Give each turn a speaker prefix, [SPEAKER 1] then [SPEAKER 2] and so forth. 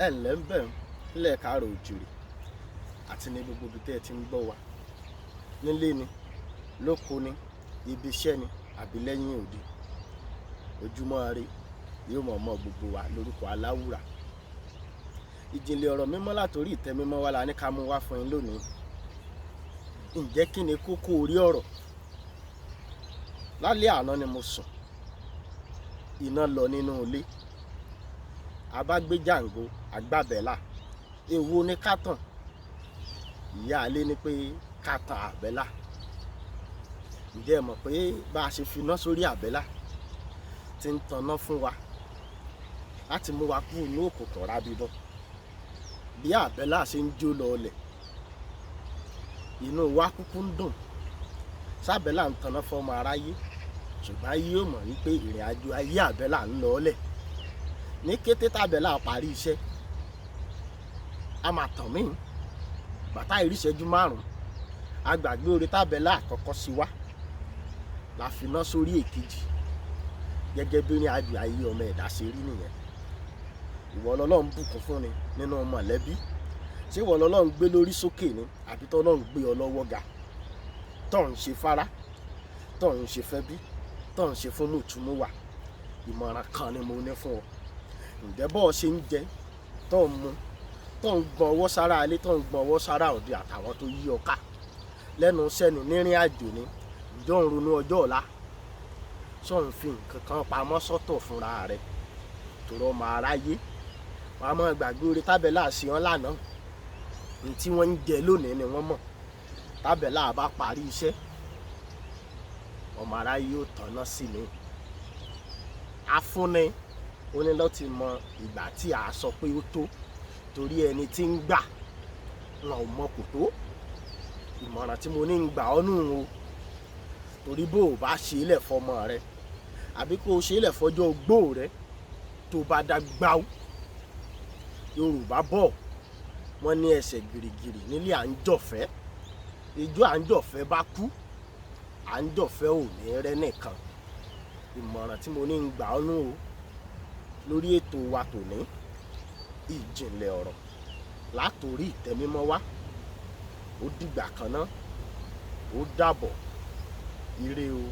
[SPEAKER 1] ẹ ǹlẹ́ ń bẹ̀ nílẹ̀ káàrọ̀ òjìrì àti ní gbogbo ibi tẹ́ ẹ ti ń gbọ́ wa, nílé ni, lóko ni, ibi iṣẹ́ ni àbí lẹ́yìn òde. Ojúmọ́ ire yóò mọ̀ mọ́ gbogbo wa lórúkọ aláwùrà. Ìjìnlẹ̀ ọ̀rọ̀ mímọ́ látòrí ìtẹ́ mímọ́ wa la ní ká mú wá fún yín lónìí. Ǹjẹ́ kí ni kókó orí ọ̀rọ̀? Lálẹ́ àná ni mo sùn, iná lọ nínú ilé, a bá gbé jàǹgó àgbàbẹ́là, èwo ni ká tàn? Ìyá alé ní pé ká tan àbẹ́là. Ǹjẹ́ ẹ mọ̀ pé bá a ṣe fi iná sórí àbẹ́là ti ń tanná fún wa láti mú wa kúrò ní òkùnkùn rábídán. Bí àbẹ́là ṣe ń jó lọlẹ̀, inú wa kúkú ń dùn. Sábẹ́là ń tanná fọ́mọ aráyé, ṣùgbọ́n ayé ò mọ̀ wípé ìrìn àjò ayé àbẹ́là ń lọlẹ̀. Ní kété tábẹ́là parí iṣẹ́, a máa tàn mí. Bàtà ìríṣẹ́jú 5, a gbàgbé orí tábẹ́là àkọ́kọ́ sí wa, la fi iná sórí èkejì. Gẹ́gẹ́ bí ìrìn àjò ayé ọmọ ẹ̀dá ṣe rí nìyẹn. Ìwọ lọ́lọ́run bùkún fún ni nínú mọ̀lẹ́bí. Ṣé ìwọ lọ́lọ́run gbé lórí sókè ni àbí tọ́lọ́run gbé ọ lọ́wọ́ ga? Tọ́ ń ṣe fárá, tọ́ ń ṣe fẹ́bí, tọ́ ń ṣe fún mùtúmùwà. Ìmọ̀ràn kan ni mo ní fún ọ. Ǹjẹ́ bọ́ọ̀ ṣe ń jẹ, tọ́ ń mu, tọ́ ń gbọ́n ọwọ́ sára alé, tọ́ ń gbọ́n ọwọ́ sára òde àtàwọn tó yí ọ ká. Lẹ́nu iṣẹ́ ni, nírìn àjò ni, ǹjọ́ ń ronú ọjọ́ ọ̀la. Ṣọ́ ń fi nǹkan kan pamọ́ sọ́tọ̀ fúnra rẹ̀. Tòrọ ọmọ aráyé, wọ́n á mọ̀ gbàgbé orí tábẹ́là sí wọn lánàá. Ní tí wọ́n ń jẹ lónìí ni wọ́n mọ̀. Tábẹ́là bá parí iṣẹ́, ọmọ aráyé yóò tanná sí ni. Afúnni ó ní láti mọ ìgbà tí a sọ pé ó tó, torí ẹni tí ń gbà wọn ò mọ kò tó. Ìmọ̀ràn tí mo ní ń gbà ọ́ nù o, torí bó o bá ṣe é lẹ̀ fọmọ rẹ àbí kó o ṣe é lẹ̀ fọjọ́ ogbó rẹ tó bá dá gbáú. Yorùbá bọ̀ wọ́n ní ẹsẹ̀ girigiri nílé anjofe. Ijó anjofe bá kú, anjofe ò ní rẹ́ nìkan. Ìmọ̀ràn tí mo ní ń gbà ọ́ nù o lórí ètò wa tòní, ìjìnlẹ̀ ọ̀rọ̀ látòrí ìtẹ́ mímọ́ wá. Ó dìgbà kan náà, ó dàbọ̀, ire o.